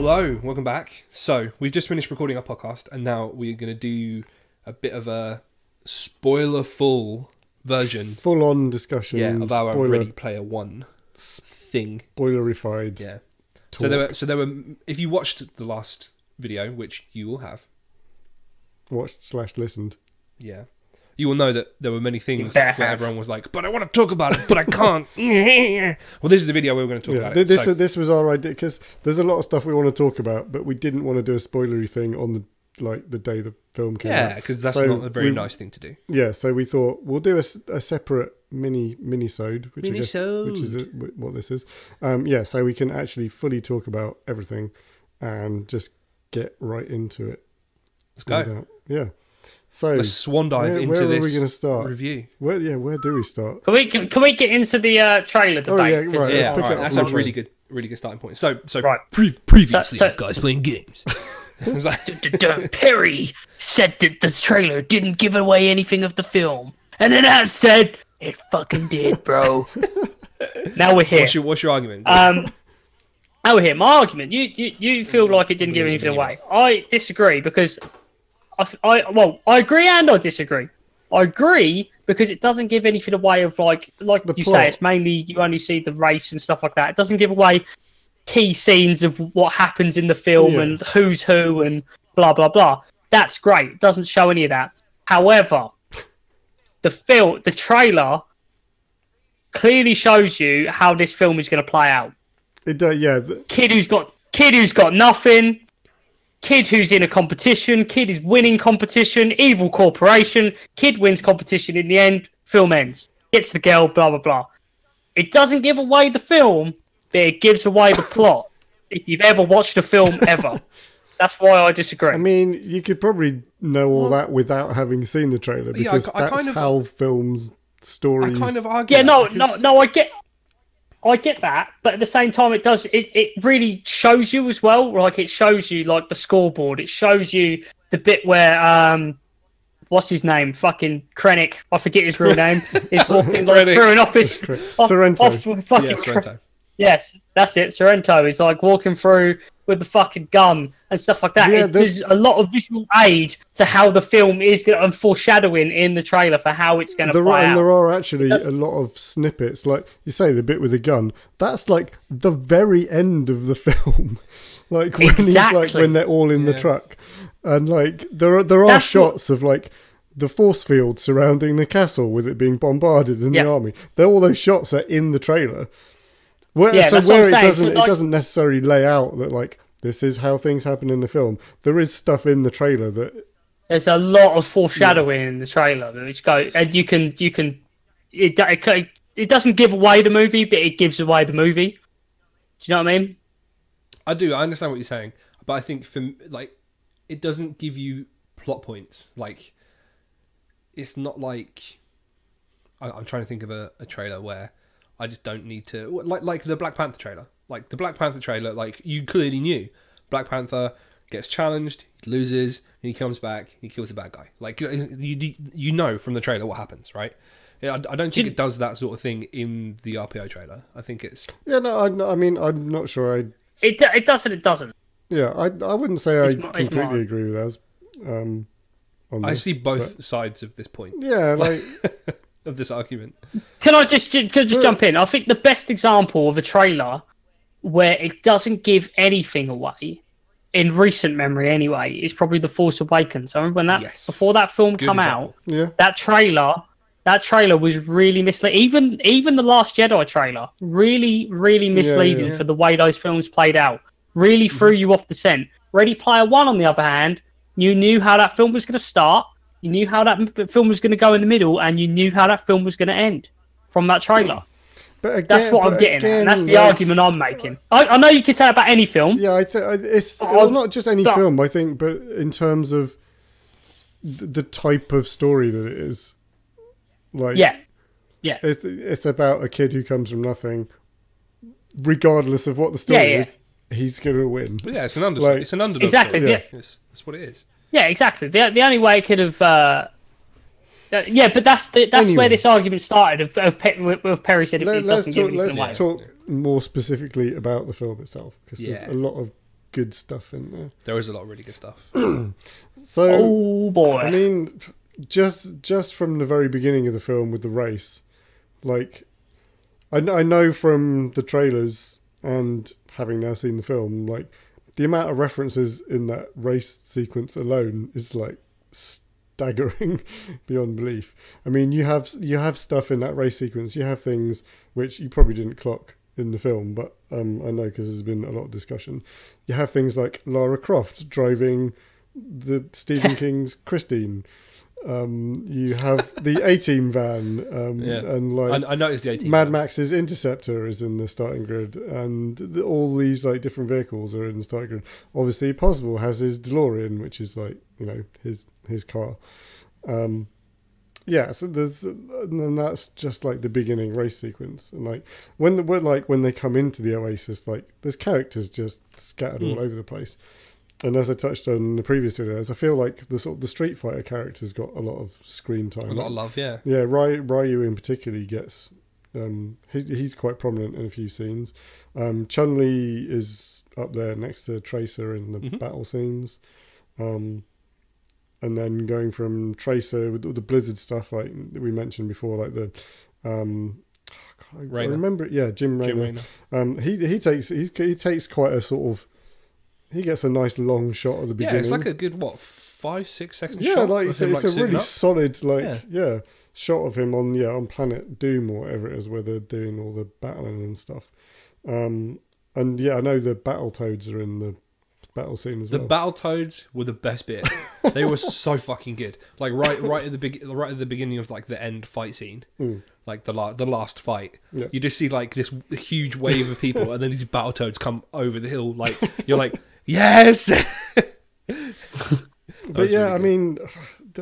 Hello, welcome back. So, we've just finished recording our podcast, and now we're going to do a bit of a spoiler-full version. Full-on discussion. Of our Ready Player One thing. Spoilerified. Yeah. Talk. So there were. If you watched the last video, which you will have, watched/listened. Yeah. You will know that there were many things where everyone was like, "But I want to talk about it, but I can't." Well, this is the video where we're going to talk about it. This was our idea because there's a lot of stuff we want to talk about, but we didn't want to do a spoilery thing on the day the film came out. Yeah, because that's not a very nice thing to do. Yeah, so we thought we'll do a separate minisode, which is what this is. So we can actually fully talk about everything and just get right into it. Let's go. So a swan dive into this. Where are we going to start? Review. Where do we start? Can we get into the trailer debate? Oh yeah, right. Yeah, right. That's a really good starting point. So right. Previously, guys playing games. Perry said that the trailer didn't give away anything of the film, and then I said it fucking did, bro. Now we're here. What's your argument? Now we're here. My argument. You feel like it didn't give anything away. I disagree because. I agree and I disagree. I agree because it doesn't give anything away of like you say, it's mainly you only see the race and stuff like that. It doesn't give away key scenes of what happens in the film and who's who and blah blah blah. That's great. It doesn't show any of that. However, the trailer clearly shows you how this film is going to play out. It does, yeah. Kid who's got nothing. Kid who's in a competition, kid is winning competition, evil corporation, kid wins competition in the end, film ends. Gets the girl, blah, blah, blah. It doesn't give away the film, but it gives away the plot. If you've ever watched a film, ever. That's why I disagree. I mean, you could probably know all that without having seen the trailer, because that's how films, stories... I kind of argue I get that, but at the same time, it really shows you as well. Like, it shows you, like, the scoreboard. It shows you the bit where, what's his name? Fucking Krennic. I forget his real name. He's walking through an office. Sorrento. Sorrento. Yes, that's it. Sorrento is like walking through with the fucking gun and stuff like that. Yeah, there's a lot of visual aid to how the film is going and foreshadowing in the trailer for how it's going to play out. And there are actually a lot of snippets, like you say, the bit with the gun. That's like the very end of the film, like when when they're all in the truck, and like there are shots of like the force field surrounding the castle with it being bombarded in the army. All those shots are in the trailer. It doesn't necessarily lay out that like this is how things happen in the film. There is stuff in the trailer that there's a lot of foreshadowing in the trailer, which it doesn't give away the movie, but it gives away the movie. Do you know what I mean? I do. I understand what you're saying, but I think it doesn't give you plot points. Like, it's not like I'm trying to think of a trailer where I just don't need to like the Black Panther trailer. Like the Black Panther trailer, like you clearly knew Black Panther gets challenged, he loses, and he comes back, he kills a bad guy. Like you know from the trailer what happens, right? I don't think it does that sort of thing in the RPO trailer. I think it's I mean, I'm not sure. It does and it doesn't. Yeah, I wouldn't say I completely agree with us. I see both sides of this point. Yeah, like. Of this argument. Can I just jump in? I think the best example of a trailer where it doesn't give anything away, in recent memory anyway, is probably The Force Awakens. I remember when before that film came out, that trailer was really misleading. Even the Last Jedi trailer, really, really misleading for the way those films played out. Really threw you off the scent. Ready Player One, on the other hand, you knew how that film was going to start. You knew how that film was going to go in the middle, and you knew how that film was going to end from that trailer. But again, that's what I'm getting at, and that's the argument I'm making. I know you can say about any film. Yeah, it's not just any film, I think, but in terms of the type of story that it is. Like, it's about a kid who comes from nothing, regardless of what the story is. He's going to win. But yeah, it's an underdog. It's an underdog. Exactly. Story. Yeah, that's what it is. Yeah, exactly. The only way it could have, but that's where this argument started. Of Perry said, let's talk more specifically about the film itself, because there's a lot of good stuff in there. There is a lot of really good stuff. So, oh boy, I mean, just from the very beginning of the film with the race, like, I know from the trailers and having now seen the film, like, the amount of references in that race sequence alone is like staggering beyond belief. I mean, you have stuff in that race sequence. You have things which you probably didn't clock in the film, but I know because there's been a lot of discussion. You have things like Lara Croft driving the Stephen King's Christine. You have the A-Team van, and like I noticed the A-Team Mad van. Max's Interceptor is in the starting grid, and all these like different vehicles are in the starting grid. Obviously, Possible has his DeLorean, which is like, you know, his car. So there's, and that's just like the beginning race sequence, and like when they come into the Oasis, like there's characters just scattered all over the place. And as I touched on in the previous videos, I feel like the Street Fighter characters got a lot of screen time. A lot of love, yeah. Yeah, Ryu in particular gets... he's quite prominent in a few scenes. Chun-Li is up there next to Tracer in the battle scenes. And then going from Tracer with all the Blizzard stuff, like we mentioned before, like the... I remember it, yeah, Jim Raynor. He takes quite a sort of... He gets a nice long shot at the beginning. Yeah, it's like a good 5-6 second shot. Yeah, like it's a really solid shot of him on Planet Doom or whatever it is, where they're doing all the battling and stuff. And yeah, I know the Battletoads are in the battle scene as well. The Battletoads were the best bit. They were so fucking good. Like right at the beginning of like the end fight scene, like the last fight. Yeah. You just see like this huge wave of people, and then these Battletoads come over the hill. Like you're like, yes. But yeah, really, I mean,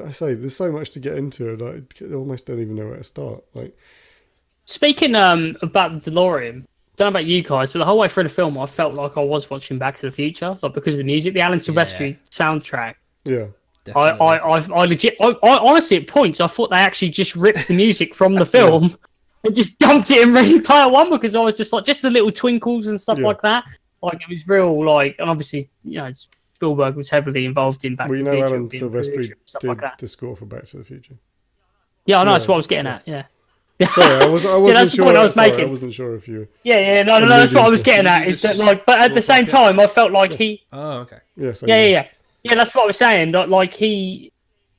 I say there's so much to get into. Like, I almost don't even know where to start. Like, speaking about the DeLorean, don't know about you guys, but the whole way through the film, I felt like I was watching Back to the Future, like because of the music, the Alan Silvestri soundtrack. Yeah, I legit, I honestly at points I thought they actually just ripped the music from the film and just dumped it in Ready Player One, because I was just like, just the little twinkles and stuff like that. Like it was real, like, and obviously, you know, Spielberg was heavily involved in Back to the Future. Alan Silvestri did like the score for Back to the Future. Yeah, I know, that's what I was getting at. Yeah. Sorry, I wasn't that's sure. The point I was making. I wasn't sure if you. Yeah, no, that's what I was getting at. Is that like, but at the same time, I felt like he. Oh, okay. Yes. Yeah. That's what I was saying. Like he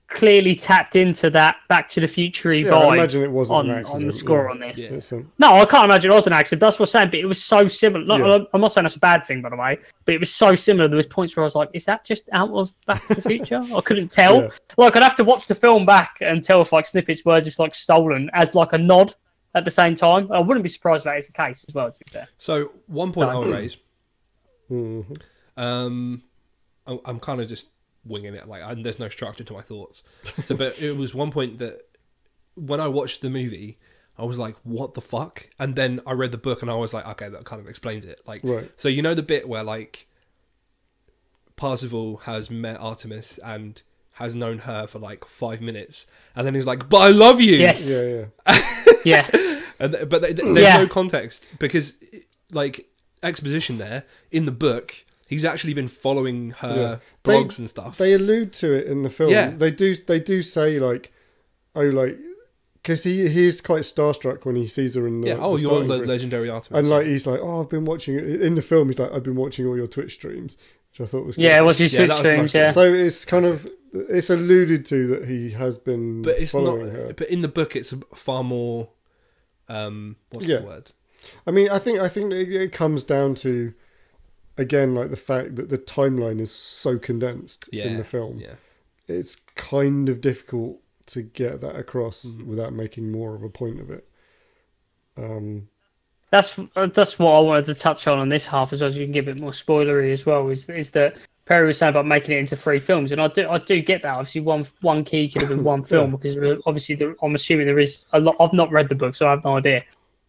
clearly tapped into that Back to the Future vibe. I imagine it wasn't an accident on the score on this. Yeah. No, I can't imagine it was an accident. That's what I'm saying. But it was so similar. I'm not saying that's a bad thing, by the way. But it was so similar. There was points where I was like, "Is that just out of Back to the Future?" I couldn't tell. Like I'd have to watch the film back and tell if like snippets were just like stolen as like a nod at the same time. I wouldn't be surprised if that is the case as well, to be fair. So one point I will raise. Mm-hmm. I'm kind of just winging it, like there's no structure to my thoughts. So, but it was one point that when I watched the movie, I was like, "What the fuck?" And then I read the book, and I was like, "Okay, that kind of explains it." Like, so you know the bit where like Parzival has met Artemis and has known her for like 5 minutes, and then he's like, "But I love you." Yes. Yeah. But there's no context, because like exposition there in the book. He's actually been following her blogs and stuff. They allude to it in the film. Yeah. They do say like, because he is quite starstruck when he sees her in the you're the legendary Artemis. And like he's like, "Oh, I've been watching it." In the film, he's like, "I've been watching all your Twitch streams," which I thought was cool. Yeah, it was his Twitch streams. Yeah. So it's kind of it's alluded to that he has been following her. But in the book, it's far more. What's the word? I mean, I think it comes down to, again, like the fact that the timeline is so condensed in the film. Yeah. It's kind of difficult to get that across without making more of a point of it. That's what I wanted to touch on this half as well, as you can get a bit more spoilery as well, is that Perry was saying about making it into 3 films, and I do get that. Obviously, one key could have been one film, because obviously I'm assuming there is a lot. I've not read the book, so I have no idea.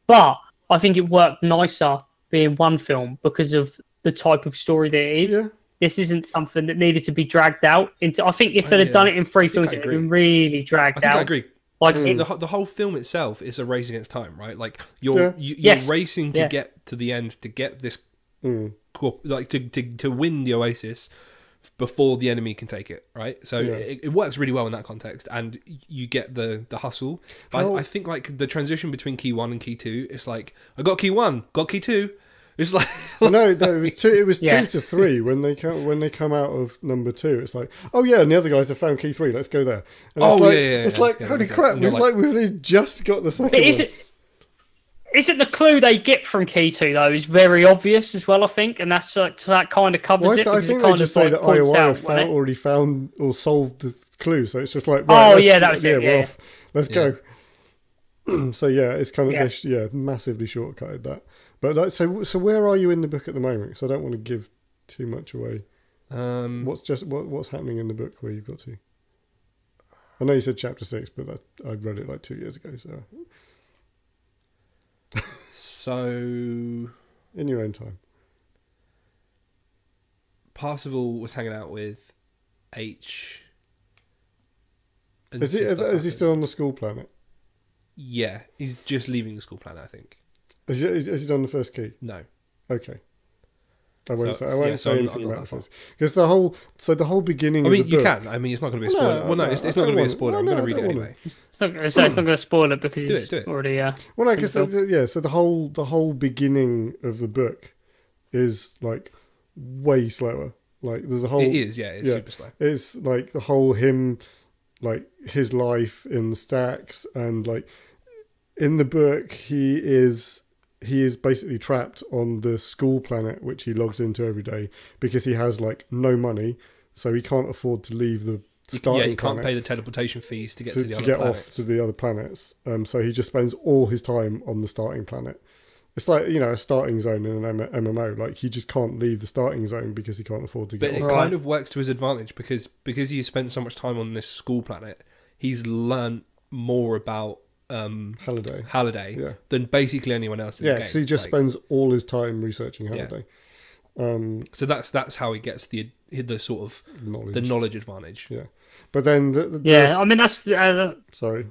But I think it worked nicer being one film because of the type of story that it is. Yeah. This isn't something that needed to be dragged out into. I think if they'd have done it in 3 films, it would have been really dragged out. I agree. Like the whole film itself is a race against time, right? Like you're racing to get to the end to get this like to win the Oasis before the enemy can take it, right? So it works really well in that context, and you get the hustle. But I think like the transition between key 1 and key 2, it's like I got key 1, got key 2. It's like no, it was 2. It was 2 to 3 when they come out of number 2. It's like, oh yeah, and the other guys have found key 3. Let's go there. And it's like holy crap! We've just got the second one. Isn't the clue they get from key 2 though is very obvious as well? I think, and that kind of covers it. I think they just say that IOI already found or solved the clue, so it's just like, right, that was it. We're off. Let's go. So yeah, it's kind of massively shortcutted that. But so where are you in the book at the moment? Because I don't want to give too much away. What's happening in the book where you've got to? I know you said chapter 6, but I read it like 2 years ago. So in your own time, Parzival was hanging out with H. Is he still on the school planet? Yeah, he's just leaving the school planet, I think. Has he done the first key? No. Okay. I won't say anything about the first, because the whole beginning. I mean, of the book, you can. I mean, it's not going to be a spoiler. Well, no, it's not going to be a spoiler. I'm going to read it anyway. It's not going to spoil it because he's already. Well, no, because so the whole beginning of the book is like way slower. Like there's a whole. It is, it's super slow. It's like the whole him, like his life in the stacks, and like in the book he is basically trapped on the school planet, which he logs into every day because he has like no money, so he can't afford to leave the starting planet. Yeah, he can't pay the teleportation fees to get to the other planets. Off to the other planets. So he just spends all his time on the starting planet. It's like, a starting zone in an MMO. Like he just can't leave the starting zone because he can't afford to get off. But it kind of works to his advantage because he's spent so much time on this school planet, he's learned more about Halliday than basically anyone else in the game. Yeah, because he just spends all his time researching Halliday. So that's how he gets the sort of knowledge. The knowledge advantage. Yeah, but then I mean that's sorry.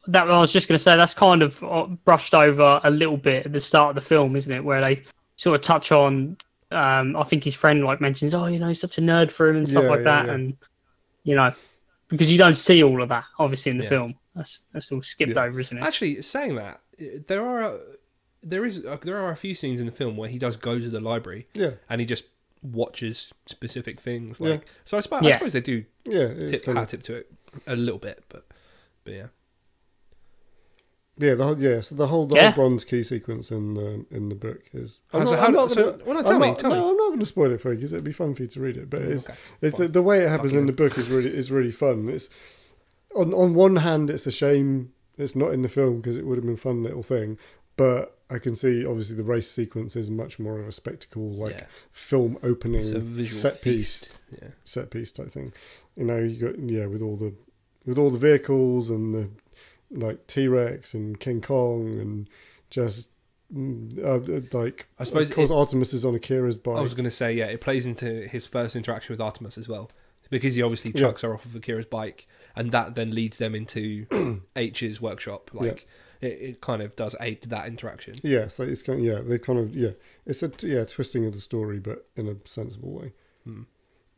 That I was just going to say that's kind of brushed over a little bit at the start of the film, isn't it? Where they sort of touch on. I think his friend mentions, he's such a nerd for him and stuff like that, and because you don't see all of that obviously in the film. That's all skipped over, isn't it? Actually, saying that, there are a few scenes in the film where he does go to the library, and he just watches specific things. So I suppose they do tip to it a little bit, but yeah. Yeah, so the whole bronze key sequence in the book is. Tell me. No, I'm not going to spoil it for you because it'd be fun for you to read it. But it's the way it happens in the book is really fun. It's on one hand, it's a shame it's not in the film because it would have been a fun little thing. But I can see obviously the race sequence is much more of a spectacle, film opening set piece type thing. You got with all the vehicles and the. Like T-Rex and King Kong and just I suppose because Artemis is on Akira's bike. I was going to say it plays into his first interaction with Artemis as well because he obviously chucks her off of Akira's bike and that then leads them into H's workshop. It kind of does aid that interaction. Yeah, so it's kind of they kind of it's a twisting of the story but in a sensible way.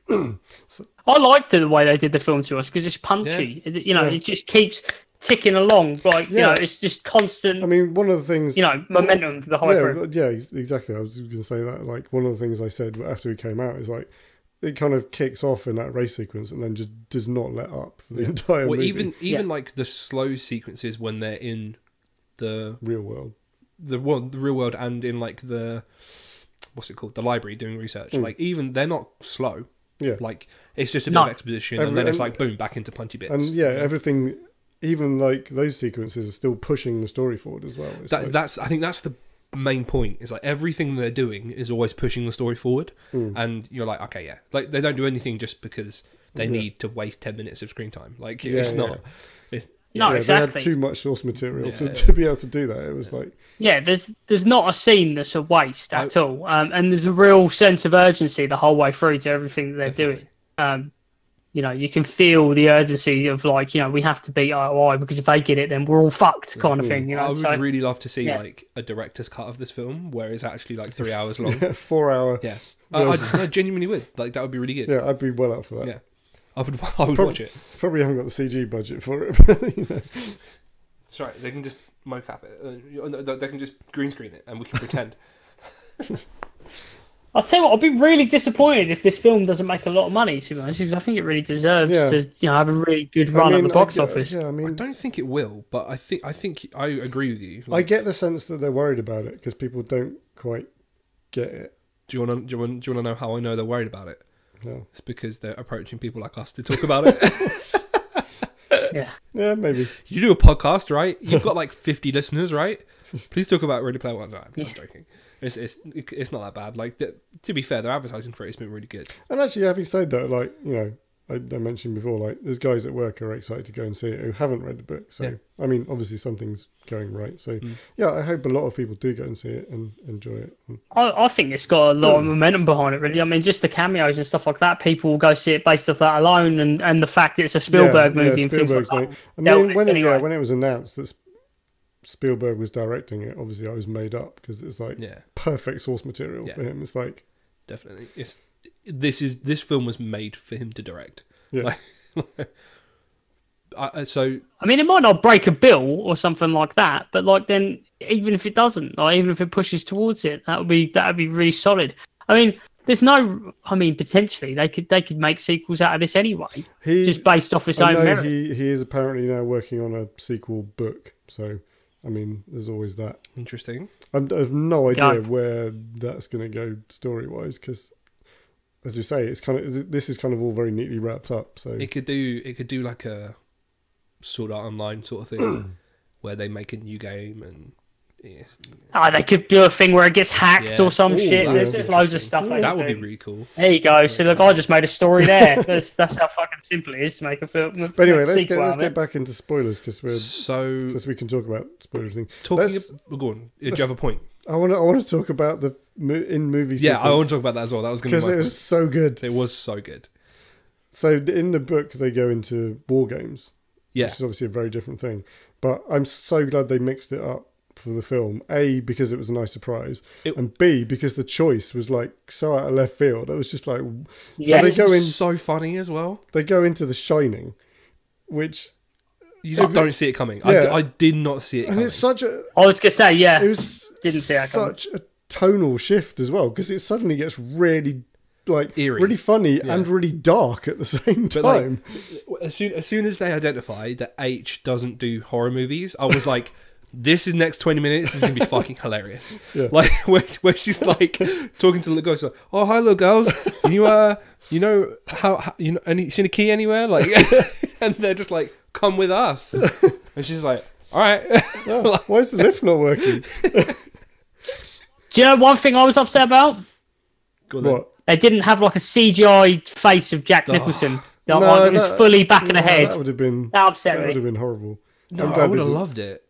I liked the way they did the film to us because it's punchy. It just keeps ticking along, it's just constant. I mean, one of the things, momentum the whole way through. Yeah, exactly. I was going to say that. Like one of the things I said after it came out is like it kind of kicks off in that race sequence and then just does not let up for the entire movie. Even like the slow sequences when they're in the real world, the real world, and in like the the library doing research. Like even they're not slow. Yeah, like it's just a bit of exposition, and then it's like boom, back into punchy bits. And everything. Even like those sequences are still pushing the story forward as well. I think that's the main point. Is like everything they're doing is always pushing the story forward, and you're like, okay, like they don't do anything just because they need to waste 10 minutes of screen time. Like it's not. It's, no, exactly. They had too much source material to be able to do that. It was like there's not a scene that's a waste at all, and there's a real sense of urgency the whole way through to everything that they're doing. You know, you can feel the urgency of like, you know, we have to beat IOI because if they get it, then we're all fucked, kind of thing. You know, I would really love to see like a director's cut of this film where it's actually like 3 hours long, 4 hour. Yeah, I genuinely would. Like that would be really good. Yeah, I'd be well up for that. Yeah, I would watch it. Probably haven't got the CG budget for it. But, you know. That's right. They can just mocap it. They can just green screen it, and we can pretend. I'll tell you what, I'll be really disappointed if this film doesn't make a lot of money, to be honest, because I think it really deserves to, you know, have a really good run at the box office. Yeah, I don't think it will, but I think I agree with you. Like, I get the sense that they're worried about it because people don't quite get it. Do you want to know how I know they're worried about it? No. It's because they're approaching people like us to talk about it. Yeah, maybe. You do a podcast, right? You've got like 50 listeners, right? Please talk about Ready Player One. No, I'm joking. It's not that bad. Like, to be fair, their advertising for it's been really good. And actually, having said that, like, you know, I mentioned before, like, there's guys at work who are excited to go and see it who haven't read the book. So, I mean, obviously something's going right. So, yeah, I hope a lot of people do go and see it and enjoy it. I think it's got a lot of momentum behind it, really. I mean, just the cameos and stuff like that, people will go see it based off that alone, and the fact that it's a Spielberg movie and things like that. I mean, when it was announced that Spielberg was directing it, obviously I was made up because it's like perfect source material for him. It's like definitely this film was made for him to direct. Yeah. So I mean, it might not break a bill or something like that, but like then even if it doesn't, or even if it pushes towards it, that would be really solid. I mean, potentially they could make sequels out of this anyway, just based off its own merit. He is apparently now working on a sequel book, so. I mean, there's always that. Interesting. I have no idea where that's going to go story-wise, because, as you say, this is kind of all very neatly wrapped up. So it could do like a Sword Art Online sort of thing, where they make a new game and. They could do a thing where it gets hacked or some shit. There's loads of stuff. That would be really cool. There you go. So look, I just made a story there. That's how fucking simple it is to make a film. But anyway, let's get back into spoilers because we can talk about spoiler things. Go on. Do you have a point? I want to talk about the in-movie sequence. Yeah, I want to talk about that as well. That was going to be because it was so good. It was so good. So in the book, they go into war games. Yeah, which is obviously a very different thing. But I'm so glad they mixed it up for the film. A, because it was a nice surprise, and B, because the choice was like so out of left field. It was just like, so they go in so funny as well. They go into The Shining, which you just don't see it coming. Yeah. I did not see it coming. And it's such a. I was gonna say, it was didn't see it coming. Such a tonal shift as well, because it suddenly gets really like eerie, really funny and really dark at the same time. Like, as soon as they identify that H doesn't do horror movies, I was like. This is next 20 minutes is going to be fucking hilarious. Yeah. Like, where she's like talking to the girls, like, oh, hi, little girls. You know how seen a key anywhere? Like, and they're just like, come with us. And she's like, all right. Oh, like, why is the lift not working? Do you know one thing I was upset about? What? They didn't have like a CGI face of Jack Nicholson. It was fully back of the head. That would have been. That upset me. That would have been horrible. No, I would have loved it.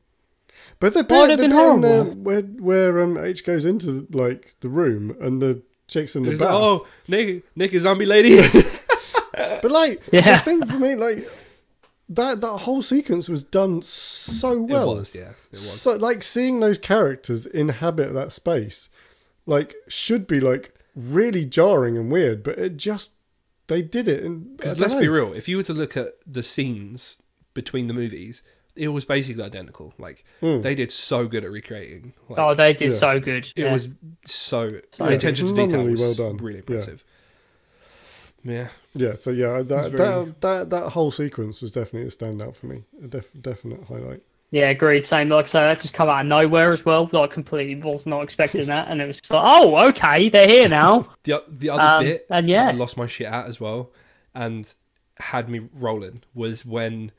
But the bit in where H goes into like the room and the chick's in the bath. Oh, Nick is zombie lady. But like the thing for me, like that whole sequence was done so well. It was. So like seeing those characters inhabit that space, like should be like really jarring and weird. But they did it. Because let's be real, if you were to look at the scenes between the movies. It was basically identical. Like they did so good at recreating. Like, they did so good. It was the attention to detail was well done. Really impressive. Yeah. So that whole sequence was definitely a standout for me. A definite highlight. Yeah, agreed. Same. Like I say, that just come out of nowhere as well. Like completely was not expecting that, and it was just like, oh, okay, they're here now. the other bit, and I lost my shit at as well, and had me rolling was when.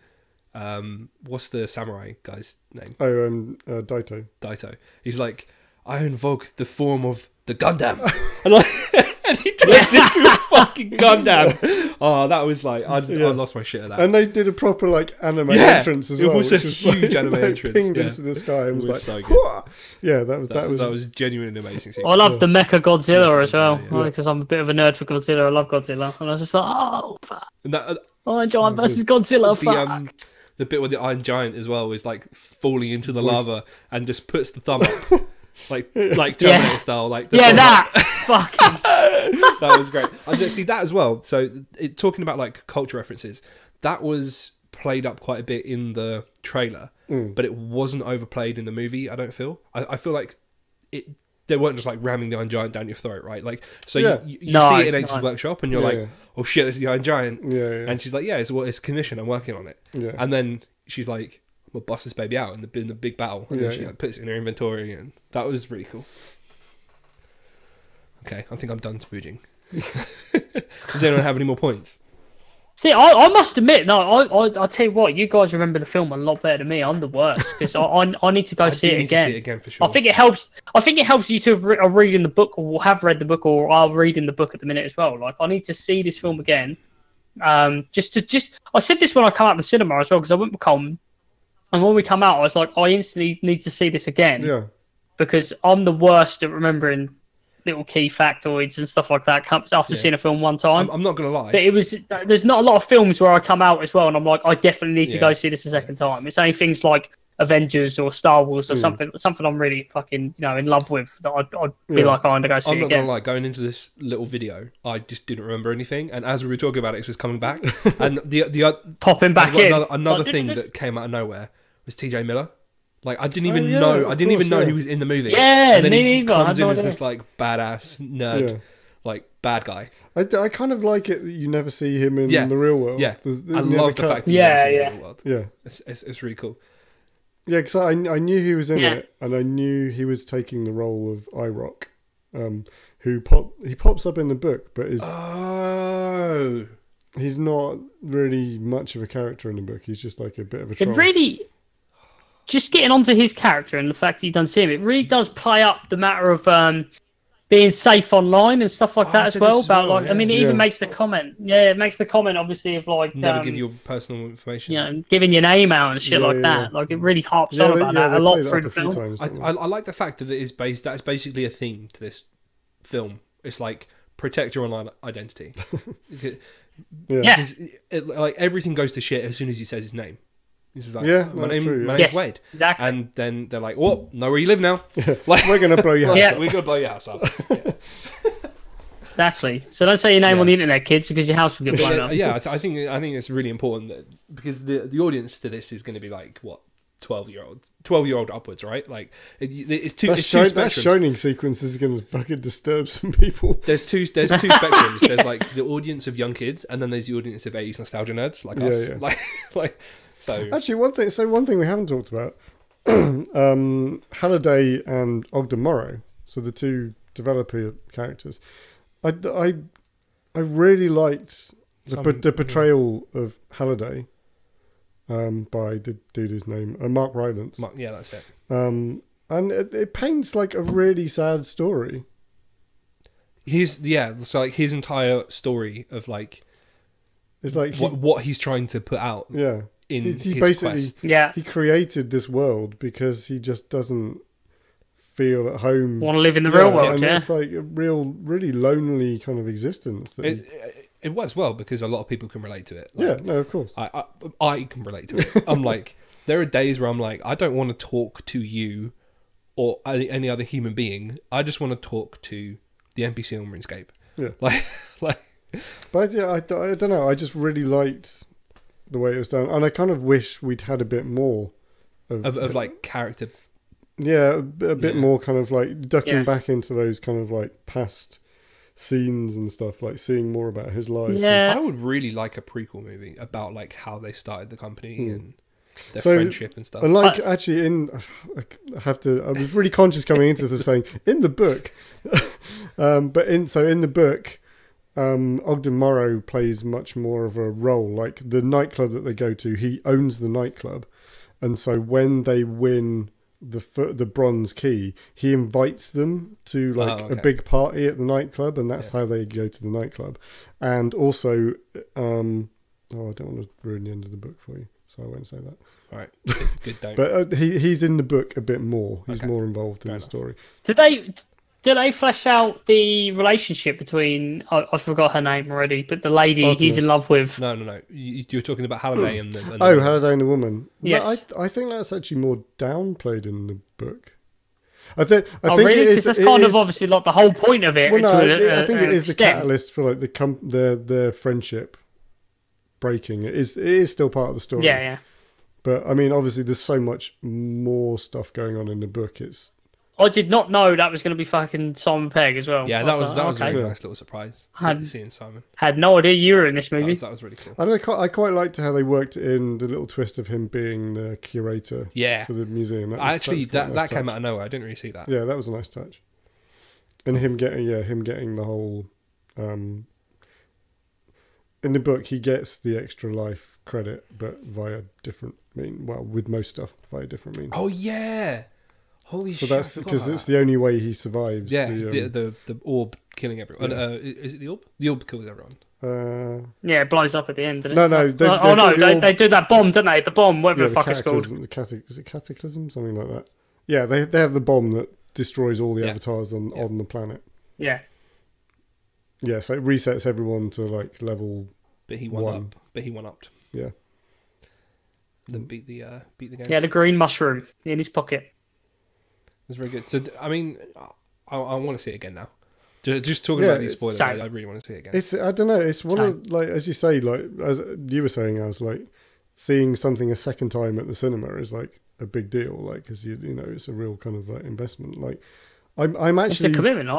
What's the samurai guy's name? Daito. Daito. He's like, I invoke the form of the Gundam, and he turns into a fucking Gundam. Oh, that was like I lost my shit at that. And they did a proper like anime entrance as well. It was a huge anime entrance. Pinged into the sky and was like, so good. Yeah, that was genuinely amazing. I love the Mecha Godzilla as well, because I'm a bit of a nerd for Godzilla. I love Godzilla, and I was just like, oh, fuck. Iron Giant versus Godzilla. Fuck. The bit where the Iron Giant as well is like falling into the lava and just puts the thumb up. Like Terminator style, like that fucking that was great. I did see that as well. So talking about like culture references, that was played up quite a bit in the trailer, but it wasn't overplayed in the movie. I don't feel. I feel like they weren't just like ramming the Iron Giant down your throat, right? Like so you see it in Age's workshop, and you're like, oh shit, this is the Iron Giant. And she's like, yeah, it's a commission. I'm working on it. And then she's like, we'll bust this baby out in the big battle, and then she like, puts it in her inventory, and that was really cool. Okay, I think I'm done spooging. Does anyone have any more points? See, I must admit, I'll tell you what, you guys remember the film a lot better than me. I'm the worst because I need to go see it again. See it again for sure. I think it helps you to are reading the book or have read the book or are reading the book at the minute as well. Like I need to see this film again. I said this when I come out of the cinema as well because I went with Colin. And when we come out, I was like, I instantly need to see this again. Yeah. Because I'm the worst at remembering little key factoids and stuff like that after seeing a film one time. I'm not going to lie. But there's not a lot of films where I come out as well and I'm like, I definitely need to go see this a second time. It's only things like Avengers or Star Wars or something I'm really fucking, in love with that I'd be like, I want to go see it again. I'm not going to lie, going into this little video, I just didn't remember anything. And as we were talking about it, it's just coming back. And the popping back in. Another thing that came out of nowhere was TJ Miller. Like I didn't even know he was in the movie. Yeah, and then me he neither. comes in as this like badass nerd, like bad guy. I kind of like it that you never see him in the real world. Yeah, I love the fact that you never see him in the real world. Yeah, it's really cool. Yeah, because I knew he was in it, and I knew he was taking the role of IROC, who pops up in the book, but he's not really much of a character in the book. He's just like a bit of a troll. It really, just getting onto his character and the fact that you don't see him, it really does play up the matter of being safe online and stuff like that as well. I mean, it even makes the comment. Yeah, it makes the comment obviously of like never give your personal information. Giving your name out and shit like that. Like it really harps on about that a lot through the film. I like the fact that that's basically a theme to this film. It's like protect your online identity. Like everything goes to shit as soon as he says his name. This is like, my name's Wade. Exactly. And then they're like, "Oh, know where you live now. Like, we're gonna blow your house up. We're gonna blow your house up." Exactly. So don't say your name on the internet, kids, because your house will get blown up. Yeah, I think it's really important because the audience to this is going to be like what 12-year-old upwards, right? Like it's two spectrums. That shining sequence is going to fucking disturb some people. There's two spectrums. There's like the audience of young kids, and then there's the audience of 80s nostalgia nerds like us. Yeah. Like so. Actually, one thing we haven't talked about, Halliday and Ogden Morrow, so the two developer characters. I really liked the portrayal of Halliday. By the dude's name, Mark Rylance. Yeah, that's it. And it paints like a really sad story. So like his entire story of like, it's like what he's trying to put out. Yeah, he his basically quest. He created this world because he just doesn't feel at home. Want to live in the real world, and it's like a really lonely kind of existence. It works well because a lot of people can relate to it. Like, no, of course. I can relate to it. I'm like, there are days where I'm like, I don't want to talk to you or any other human being. I just want to talk to the NPC on RuneScape. Yeah. Like. But yeah, I don't know. I just really liked the way it was done, and I kind of wish we'd had a bit more of like character. Yeah, a bit more kind of like ducking back into those kind of like past scenes and stuff, like seeing more about his life. Yeah, I would really like a prequel movie about like how they started the company and their friendship and stuff. And like actually, I was really conscious coming into this saying in the book, but in the book, Ogden Morrow plays much more of a role. Like the nightclub that they go to, he owns the nightclub, and so when they win the bronze key, he invites them to like a big party at the nightclub, and that's how they go to the nightclub. And also, I don't want to ruin the end of the book for you, so I won't say that. All right, good. Don't. But he's in the book a bit more. He's more involved in the story. Did they flesh out the relationship between? I forgot her name already, but the lady Artemis. He's in love with. No. You're talking about Halliday and the Halliday and the woman. Yes. No, I think that's actually more downplayed in the book. I think really? it is. That's kind of obviously like the whole point of it. Well, no, I think it is the catalyst for like their friendship breaking. It is still part of the story. Yeah. But I mean, obviously, there's so much more stuff going on in the book. I did not know that was going to be fucking Simon Pegg as well. Yeah, that was a really nice little surprise. Seeing Simon. Had no idea you were in this movie. That was really cool. I quite liked how they worked in the little twist of him being the curator for the museum. That came out of nowhere. I didn't really see that. Yeah, that was a nice touch. And him getting the whole in the book he gets the extra life credit, but via different with most stuff via different means. Oh yeah. Holy shit! So that's because it's the only way he survives. Yeah, the orb killing everyone. Yeah. Is it the orb? The orb kills everyone. Yeah, it blows up at the end, doesn't it? No. They do that bomb, don't they? The bomb, whatever the fuck it's called. Is it Cataclysm? Something like that. Yeah, they have the bomb that destroys all the avatars on the planet. Yeah. Yeah, so it resets everyone to like level. But he won upped. Yeah. Then beat the game. Yeah, the green mushroom in his pocket. It was very good. So I mean, I want to see it again now. Just talking about these spoilers, I really want to see it again. I don't know. It's one of like as you say, like as you were saying, I was like seeing something a second time at the cinema is like a big deal. Like because you know it's a real kind of like investment. Like I'm actually it's a commitment.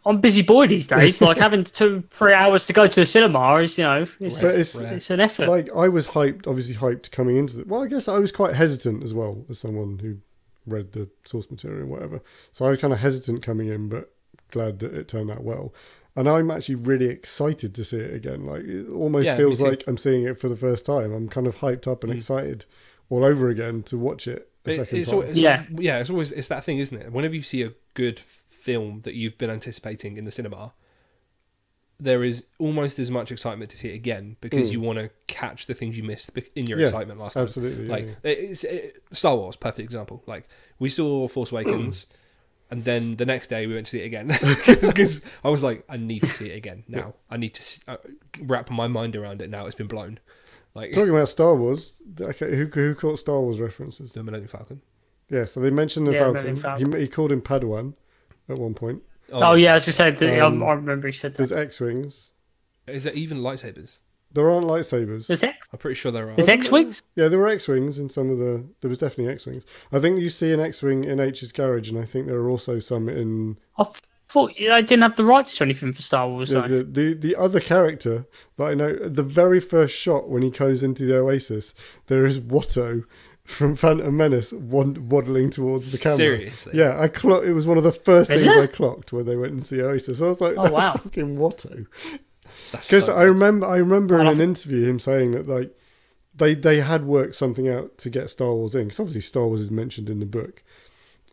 I'm busy boy these days. Like having 2-3 hours to go to the cinema is it's an effort. Like I was obviously hyped coming into it. Well, I guess I was quite hesitant as well as someone who read the source material and whatever. So I was kind of hesitant coming in, but glad that it turned out well. And I'm actually really excited to see it again. Like it almost feels like I'm seeing it for the first time. I'm kind of hyped up and excited all over again to watch it a second time. It's that thing, isn't it? Whenever you see a good film that you've been anticipating in the cinema, there is almost as much excitement to see it again because you want to catch the things you missed in your excitement last time. Absolutely. Star Wars, perfect example. Like we saw Force Awakens, and then the next day we went to see it again because I was like, I need to see it again now. Yeah. I need to wrap my mind around it now. It's been blown. Like talking about Star Wars, okay, who caught Star Wars references? The Millennium Falcon. Yeah, so they mentioned the Falcon. He called him Padawan at one point. Oh yeah, as I said, I remember he said that. There's X-Wings. Is there even lightsabers? There aren't lightsabers. Is it? I'm pretty sure there are. There's X-Wings? Yeah, there were X-Wings in some of the... There was definitely X-Wings. I think you see an X-Wing in H's garage, and I think there are also some in... I thought I didn't have the rights to anything for Star Wars. Yeah, the other character that I know, the very first shot when he goes into the Oasis, there is Watto from Phantom Menace waddling towards the camera. Seriously? Yeah, it was one of the first things I clocked when they went into the Oasis. I was like, that's fucking Watto. Because I remember in an interview him saying that like they had worked something out to get Star Wars in, because obviously Star Wars is mentioned in the book.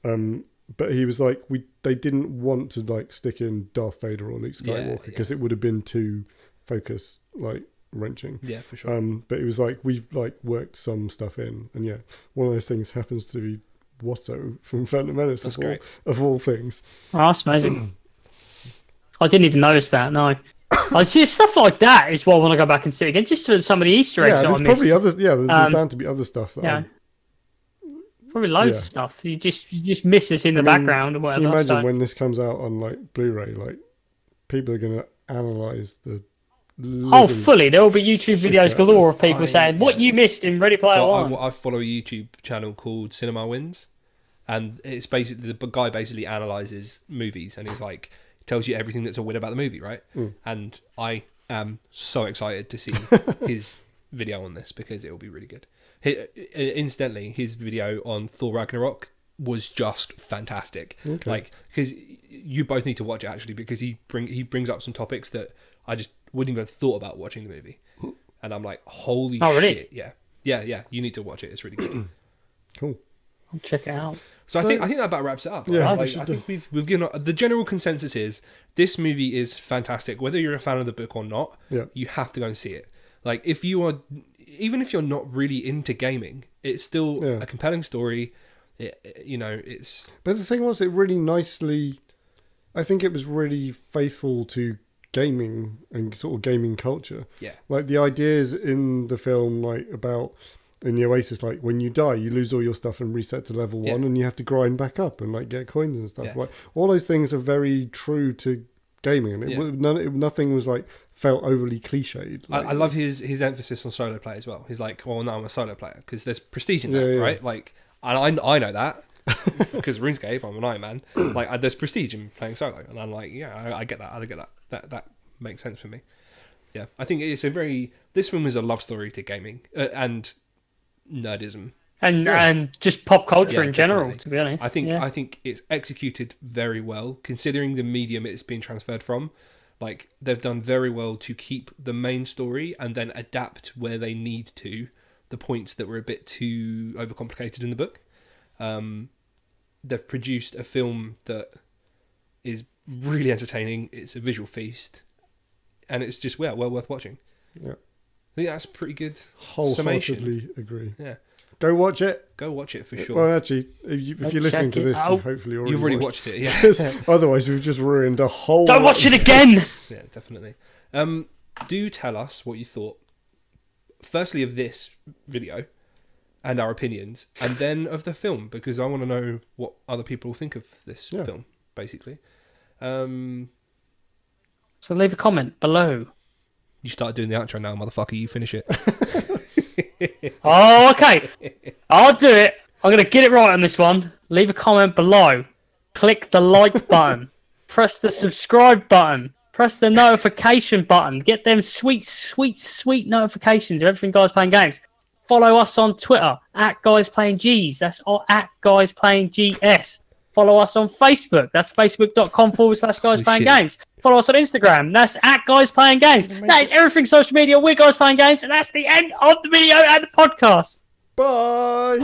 But he was like, they didn't want to like stick in Darth Vader or Luke Skywalker because it would have been too focus like wrenching. Yeah, for sure. But it was like we've like worked some stuff in, and one of those things happens to be Watto from Phantom Menace of all things. Oh, that's amazing. I didn't even notice that. No, I see stuff like that is what I want to go back and see again, just for some of the Easter eggs. Yeah, there's probably others. Yeah, there's bound to be other stuff. Probably loads of stuff. You just miss this in the background or whatever. Can you imagine when this comes out on like Blu-ray? Like people are going to analyze the. Fully. There will be YouTube videos galore of people saying what you missed in Ready Player One. I follow a YouTube channel called Cinema Wins, and it's basically the guy basically analyzes movies, and he's like tells you everything that's a win about the movie, right? And I am so excited to see his video on this because it will be really good. Incidentally, his video on Thor Ragnarok was just fantastic. Okay. Like, because you both need to watch it actually, because he brings up some topics that I just wouldn't even have thought about watching the movie, and I'm like, holy shit, yeah, you need to watch it. It's really good. Cool. I'll check it out. So I think that about wraps it up. Yeah, like, I think we've given the general consensus is this movie is fantastic. Whether you're a fan of the book or not, you have to go and see it. Like if you are, even if you're not really into gaming, it's still a compelling story. It's. But the thing was, it really nicely. I think it was really faithful to gaming and sort of gaming culture. Yeah. Like the ideas in the film, like about. In the Oasis, like when you die, you lose all your stuff and reset to level 1, and you have to grind back up and like get coins and stuff. Like all those things are very true to gaming, and nothing was like felt overly cliched. Like, I love his emphasis on solo play as well. He's like, well, no, I'm a solo player because there's prestige in that, right? Like, and I know that because RuneScape, I'm an Iron Man. Like, there's prestige in playing solo, and I'm like, yeah, I get that. I get that. That makes sense for me. Yeah, I think it's this film is a love story to gaming and nerdism and just pop culture in general, definitely. To be honest, I think it's executed very well considering the medium it's been transferred from. Like they've done very well to keep the main story and then adapt where they need to the points that were a bit too overcomplicated in the book. They've produced a film that is really entertaining. It's a visual feast, and it's just well worth watching. Yeah. I think that's pretty good. Wholeheartedly agree. Yeah. Go watch it. Go watch it for sure. Well, actually, if you're listening to this, you've hopefully already watched it. Yeah. Otherwise, we've just ruined a whole. Don't watch it again. Yeah, definitely. Do tell us what you thought. Firstly, of this video and our opinions, and then of the film, because I want to know what other people think of this film. Basically. So leave a comment below. You start doing the outro now, motherfucker. You finish it. Oh, okay. I'll do it. I'm going to get it right on this one. Leave a comment below. Click the like button. Press the subscribe button. Press the notification button. Get them sweet, sweet, sweet notifications of everything Guys Playing Games. Follow us on Twitter, @GuysPlayingGs. That's @GuysPlayingGS. Follow us on Facebook. That's facebook.com/Guys Playing Games. Follow us on Instagram. That's @Guys Playing Games. That is everything social media. We're Guys Playing Games. And that's the end of the video and the podcast. Bye.